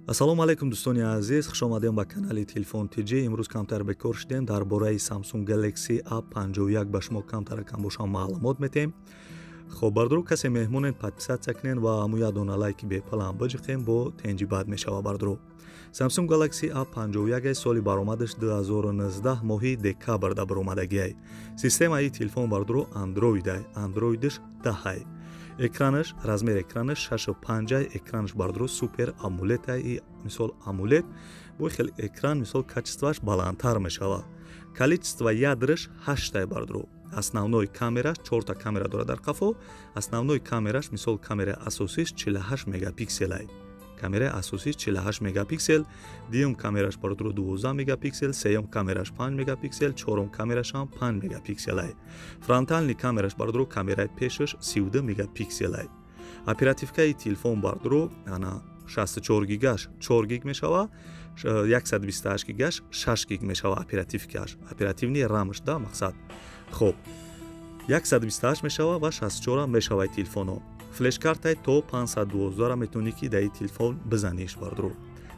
Ассалому алайкум дӯстони азиз, хушомадем ба канали Телефон TG. Имрӯз камтар бекор шудем дар бораи Samsung Galaxy A51 ба шумо камтаракам бошам маълумот метем. Хоб бардур касе меҳмонен подписатсия кунен ва ҳаму ядона лайки бепалан биҷиқем бо тенҷи бад мешава бардур. Samsung Galaxy A51 соли баромадаш 2019 моҳи декабр да баромадагиай. Системаи телефон бардур Androidиш 10. Экранаш, размер экранаш 6.5, экранаш бардур супер AMOLED и мисол AMOLED бо хел экран мисол качествоаш баландтар мешава. Количество ядраш 8 бардур. Основной камераш 4 камера дорад дар қафо. Основной камераш мисол камера асосиш 48 мегапиксел. Камера асосиш 48 мегапиксел, дуюм камераш бардур 12 мегапиксел, сеюм камераш 5 мегапиксел, чорум камераш ҳам 5 мегапиксел. Фронтални камераш бардур камераи пешаш 32 мегапиксел. Оперативкаи телефон бардур ана 64 гигаш 4 гиг мешава, 128 гигаш 6 гиг мешава оперативкаш. Оперативни рамаш да мақсад. Хоб 128 мешава ва 64 мешава телефоно. Флеш-картай то 512 метони ки дар телефон бизаниш бардур.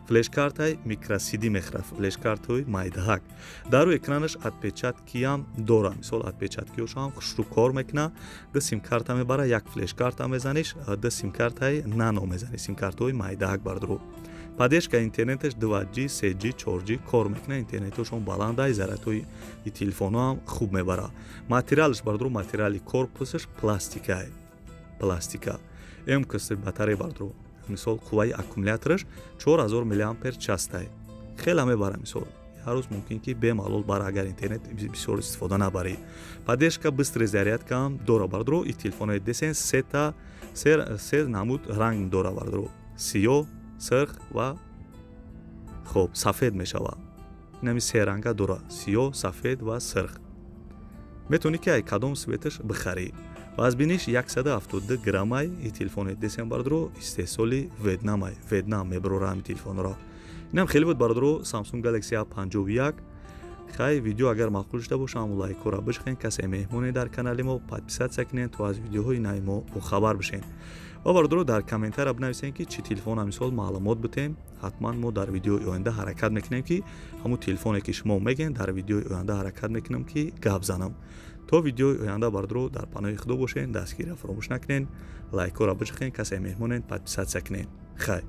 Флеш-картай микросиди мехра, флеш-картаи майдҳак. Дар экранаш отпечатки ҳам дора. Мисол отпечаткиош ҳам хушру кор мекуна. Да сим-карта мебара, як флеш-карта мезаниш, да сим-картаи нано мезаниш, сим-картаи майдҳак бардур. Падешка интернеташ 2G, 3G, 4G кор мекуна, интернетошон баланда, заратои телефоно ҳам хуб мебара. Материалаш бардур материали корпусаш пластика. Емкости батарея бардур. Мисол қувваи аккумулятораш 4000 мАч частай. Хела мебара мисол. Ҳаррӯз мумкин ки бемалол бара агар интернет бисёр истифода набарӣ. Падешка бистри зарядка ҳам дора бардур. И телефонои десен се намуд ранг дора бардур. Сиёҳ, сирх ва хоб сафед мешава. Инами се ранга дора. Сиёҳ, сафед ва сирх. метони ки ай кадом светаш бихарӣ. вазниш 172 граммай и телефони десен бардур истеҳсоли Вьетнам мебарора ҳами телефонро. Инам хеле буд бардур Samsung Galaxy A51. хай видео агар маъқул шуда боша ҳамун лайкора бишқен, касе меҳмоне дар канали мо подписатсия кунен то аз видеоҳои нави мо бохабар бишен. ва бардур дар комментария бинависен ки чӣ телефона мисол маълумот битем. ҳатман мо дар видеои оянда ҳаракат мекунем ки ҳамун телефоне ки шумо мегӯед дар видеои оянда ҳаракат мекунам ки гап занам. то видеои оянда бардур дар паноҳи худо бошен, дастгирия фаромӯш накунен, лайкора биҷиқен, касе меҳмонен подписатсия кунен. хай